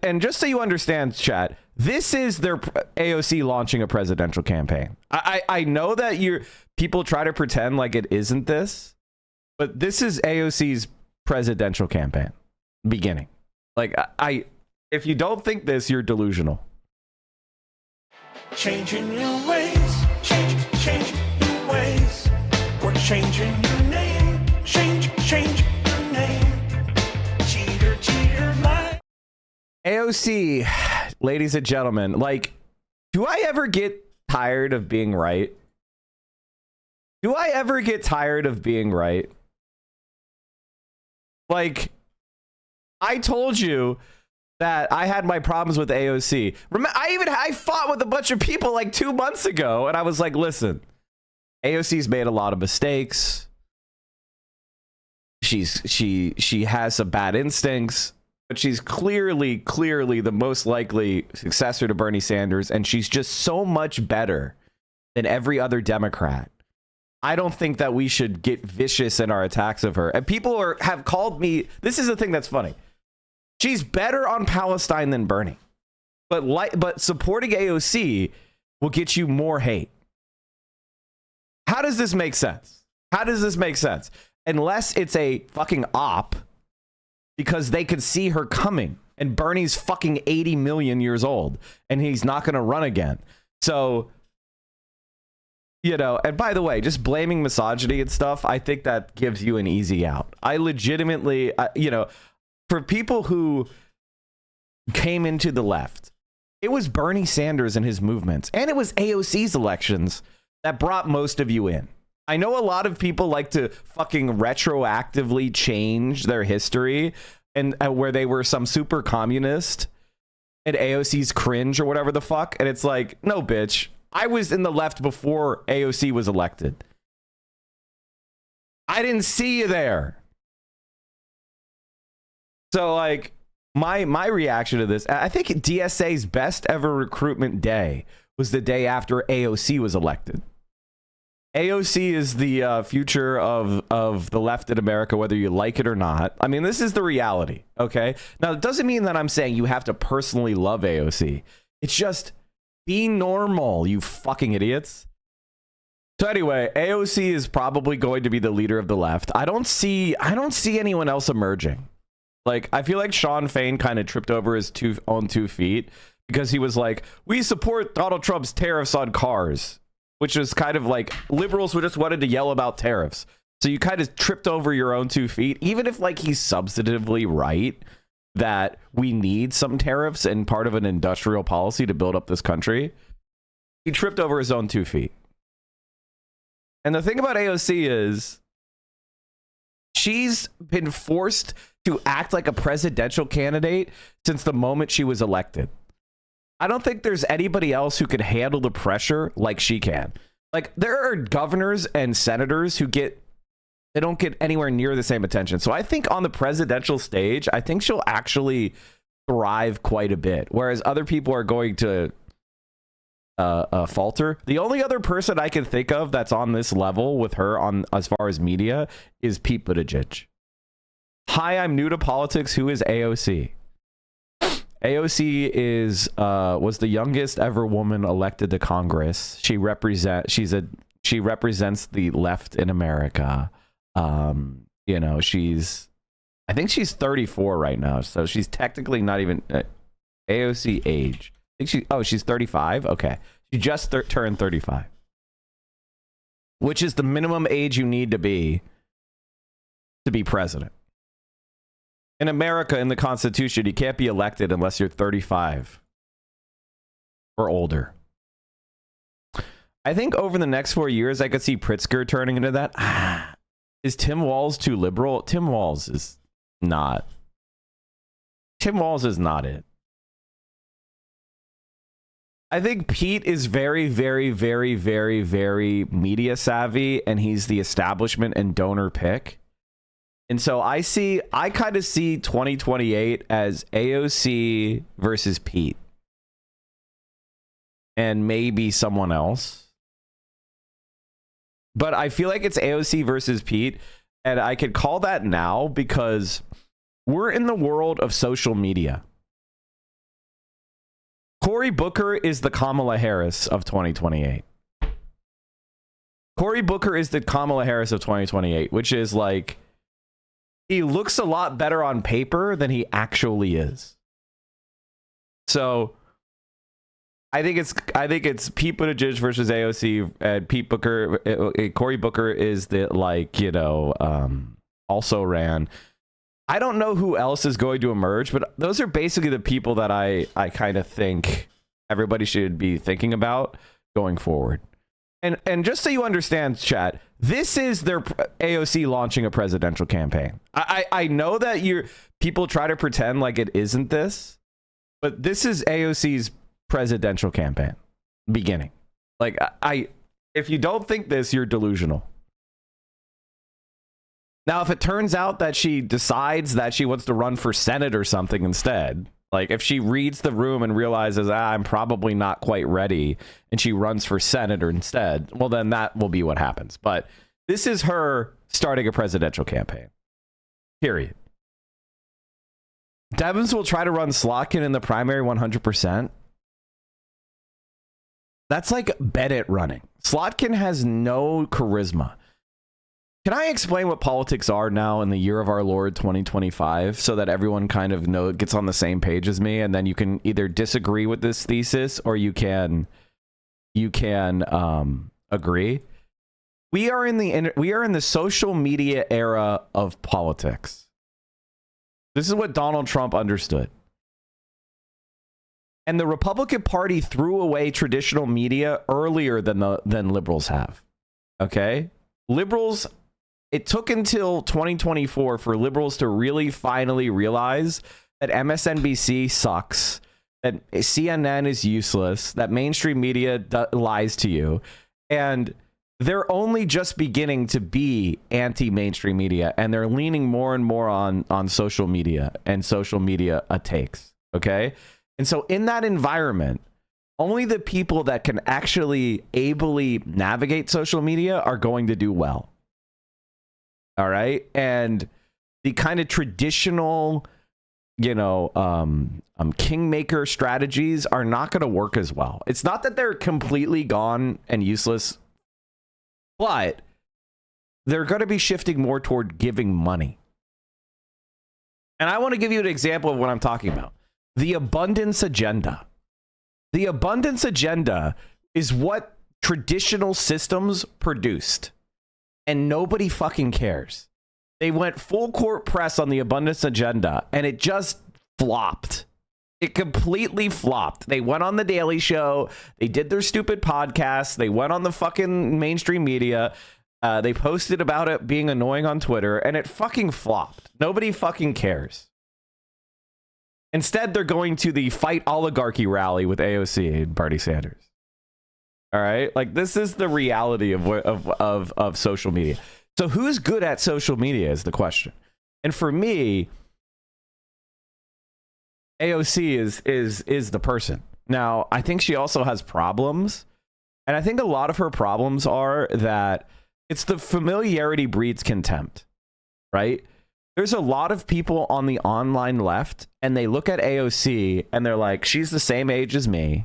And just so you understand, chat, this is their AOC launching a presidential campaign. I know that people try to pretend like it isn't this, but this is AOC's presidential campaign beginning. Like, if you don't think this, you're delusional. Changing your ways, change your ways. We're changing your name, change your name. Cheater, my AOC, ladies and gentlemen, like, do I ever get tired of being right? Do I ever get tired of being right? Like, I told you that I had my problems with AOC. I fought with a bunch of people like 2 months ago, and I was like, listen, AOC's made a lot of mistakes. She has some bad instincts, but she's clearly the most likely successor to Bernie Sanders, and she's just so much better than every other Democrat. I don't think that we should get vicious in our attacks of her. And people have called me, this is the thing that's funny. She's better on Palestine than Bernie. But supporting AOC will get you more hate. How does this make sense? How does this make sense? Unless it's a fucking op, because they could see her coming, and Bernie's fucking 80 million years old and he's not going to run again. So, you know, and by the way, just blaming misogyny and stuff, I think that gives you an easy out. I legitimately, you know, for people who came into the left, it was Bernie Sanders and his movements, and it was AOC's elections that brought most of you in. I know a lot of people like to fucking retroactively change their history, and where they were some super communist and AOC's cringe or whatever the fuck. And it's like, no, bitch, I was in the left before AOC was elected. I didn't see you there. So, like, my reaction to this, I think DSA's best ever recruitment day was the day after AOC was elected. AOC is the future of the left in America, whether you like it or not. I mean, this is the reality, okay? Now, it doesn't mean that I'm saying you have to personally love AOC. It's just, be normal, you fucking idiots. So anyway, AOC is probably going to be the leader of the left. I don't see anyone else emerging. Like, I feel like Sean Fain kind of tripped over his own 2 feet because he was like, we support Donald Trump's tariffs on cars, which was kind of like liberals who just wanted to yell about tariffs. So you kind of tripped over your own 2 feet, even if like he's substantively right that we need some tariffs and part of an industrial policy to build up this country. He tripped over his own 2 feet. And the thing about AOC is she's been forced to act like a presidential candidate since the moment she was elected. I don't think there's anybody else who could handle the pressure like she can. Like, there are governors and senators who they don't get anywhere near the same attention. So I think on the presidential stage, I think she'll actually thrive quite a bit, whereas other people are going to falter. The only other person I can think of that's on this level with her on as far as media is Pete Buttigieg. Hi, I'm new to politics. Who is AOC? AOC was the youngest ever woman elected to Congress. She represents the left in America. You know, I think she's 34 right now, so she's technically not even AOC age. I think she's 35. Okay, she just turned 35, which is the minimum age you need to be president. In America, in the Constitution, you can't be elected unless you're 35 or older. I think over the next 4 years, I could see Pritzker turning into that. Is Tim Walz too liberal? Tim Walz is not it. I think Pete is very, very, very, very, very media savvy, and he's the establishment and donor pick. And so I kind of see 2028 as AOC versus Pete. And maybe someone else. But I feel like it's AOC versus Pete. And I could call that now because we're in the world of social media. Cory Booker is the Kamala Harris of 2028. Cory Booker is the Kamala Harris of 2028, which is like, he looks a lot better on paper than he actually is. So I think it's Pete Buttigieg versus AOC, and Pete Booker, Cory Booker is the, like, you know, also ran. I don't know who else is going to emerge, but those are basically the people that I kind of think everybody should be thinking about going forward. And just so you understand, chat, this is their AOC launching a presidential campaign. I know that people try to pretend like it isn't this, but this is AOC's presidential campaign beginning. Like, if you don't think this, you're delusional. Now, if it turns out that she decides that she wants to run for Senate or something instead, like if she reads the room and realizes, I'm probably not quite ready, and she runs for senator instead, well, then that will be what happens. But this is her starting a presidential campaign. Period. Denims will try to run Slotkin in the primary 100%. That's like Bennett running. Slotkin has no charisma. Can I explain what politics are now in the year of our Lord 2025 so that everyone kind of gets on the same page as me, and then you can either disagree with this thesis or you can agree. We are in the social media era of politics. This is what Donald Trump understood. And the Republican Party threw away traditional media earlier than liberals have. Okay? Liberals, it took until 2024 for liberals to really finally realize that MSNBC sucks, that CNN is useless, that mainstream media lies to you, and they're only just beginning to be anti-mainstream media, and they're leaning more and more on social media and social media takes. Okay? And so in that environment, only the people that can actually ably navigate social media are going to do well. All right. And the kind of traditional, kingmaker strategies are not going to work as well. It's not that they're completely gone and useless, but they're going to be shifting more toward giving money. And I want to give you an example of what I'm talking about. The abundance agenda. The abundance agenda is what traditional systems produced. And nobody fucking cares. They went full court press on the abundance agenda, and it just flopped. It completely flopped. They went on the Daily Show. They did their stupid podcasts. They went on the fucking mainstream media. They posted about it being annoying on Twitter, and it fucking flopped. Nobody fucking cares. Instead, they're going to the Fight Oligarchy rally with AOC and Bernie Sanders. All right, like this is the reality of social media. So who's good at social media is the question. And for me, AOC is the person. Now, I think she also has problems, and I think a lot of her problems are that it's the familiarity breeds contempt, right? There's a lot of people on the online left, and they look at AOC and they're like, she's the same age as me,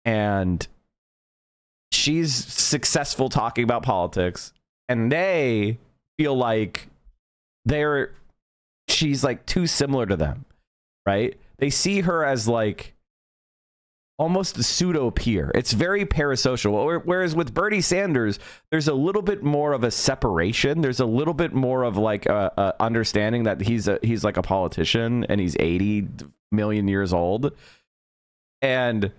and she's successful talking about politics, and they feel like she's like too similar to them, right? They see her as like almost a pseudo peer. It's very parasocial. Whereas with Bernie Sanders, there's a little bit more of a separation. There's a little bit more of like a understanding that he's like a politician and he's 80 million years old. And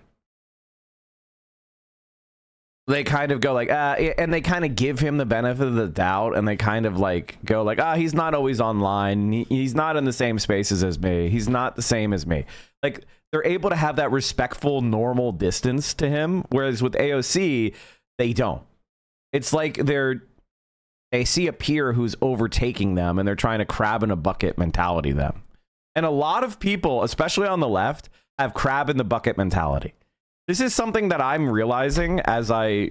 they kind of go like, and they kind of give him the benefit of the doubt, and they kind of like go like, he's not always online. He's not in the same spaces as me. He's not the same as me. Like, they're able to have that respectful, normal distance to him. Whereas with AOC, they don't. It's like they see a peer who's overtaking them, and they're trying to crab in a bucket mentality them. And a lot of people, especially on the left, have crab in the bucket mentality. This is something that I'm realizing as I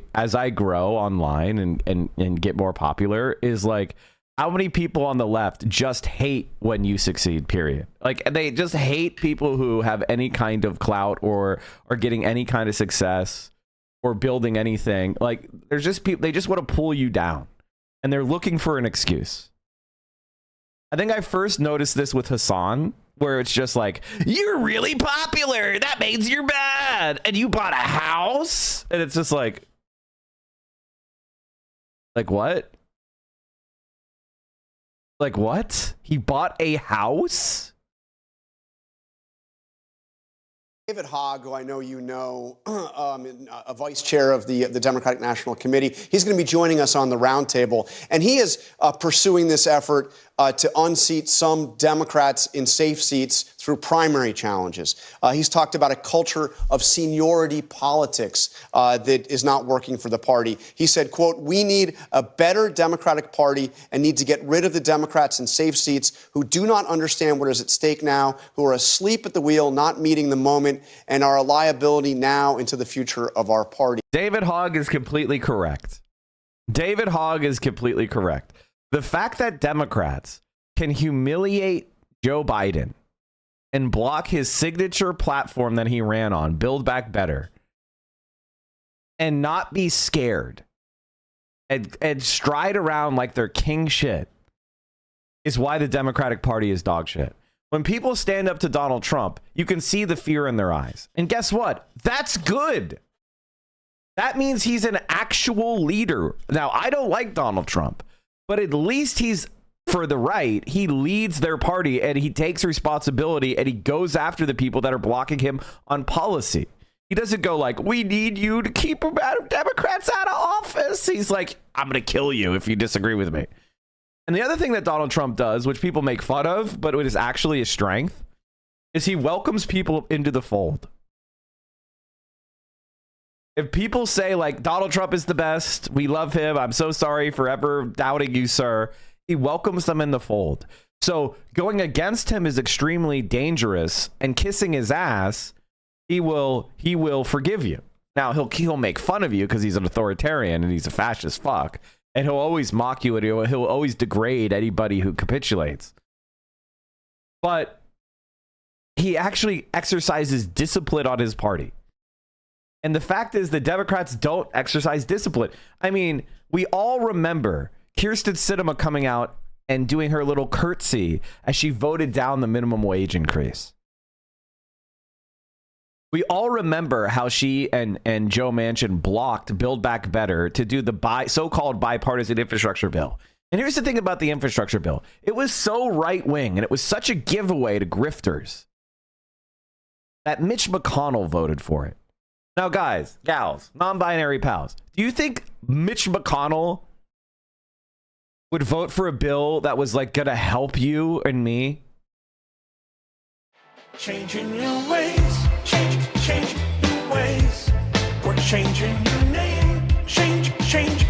grow online and get more popular, is like, how many people on the left just hate when you succeed, period. Like, they just hate people who have any kind of clout or are getting any kind of success or building anything. Like, there's just people, they just want to pull you down and they're looking for an excuse. I think I first noticed this with Hasan, where it's just like, you're really popular, that means you're bad, and you bought a house, and it's just like what? Like what? He bought a house? David Hogg, who I know you know, a vice chair of the Democratic National Committee, he's going to be joining us on the roundtable, and he is pursuing this effort to unseat some Democrats in safe seats through primary challenges. He's talked about a culture of seniority politics that is not working for the party. He said, quote, "We need a better Democratic Party and need to get rid of the Democrats in safe seats who do not understand what is at stake now, who are asleep at the wheel, not meeting the moment, and are a liability now into the future of our party." David Hogg is completely correct. David Hogg is completely correct. The fact that Democrats can humiliate Joe Biden and block his signature platform that he ran on, Build Back Better, and not be scared and stride around like they're king shit is why the Democratic Party is dog shit. When people stand up to Donald Trump, you can see the fear in their eyes. And guess what? That's good. That means he's an actual leader. Now, I don't like Donald Trump, but at least he's for the right. He leads their party and he takes responsibility and he goes after the people that are blocking him on policy. He doesn't go like, we need you to keep Democrats out of office. He's like, I'm going to kill you if you disagree with me. And the other thing that Donald Trump does, which people make fun of, but it is actually a strength, is he welcomes people into the fold. If people say like, Donald Trump is the best, we love him, I'm so sorry for ever doubting you, sir, he welcomes them in the fold. So going against him is extremely dangerous, and kissing his ass, he will forgive you. Now he'll make fun of you because he's an authoritarian and he's a fascist fuck, and he'll always mock you and he'll always degrade anybody who capitulates. But he actually exercises discipline on his party. And the fact is the Democrats don't exercise discipline. I mean, we all remember Kyrsten Sinema coming out and doing her little curtsy as she voted down the minimum wage increase. We all remember how she and Joe Manchin blocked Build Back Better to do the so-called bipartisan infrastructure bill. And here's the thing about the infrastructure bill. It was so right-wing and it was such a giveaway to grifters that Mitch McConnell voted for it. Now, guys, gals, non-binary pals, do you think Mitch McConnell would vote for a bill that was like gonna help you and me? Changing your ways, change your ways. We're changing your name, change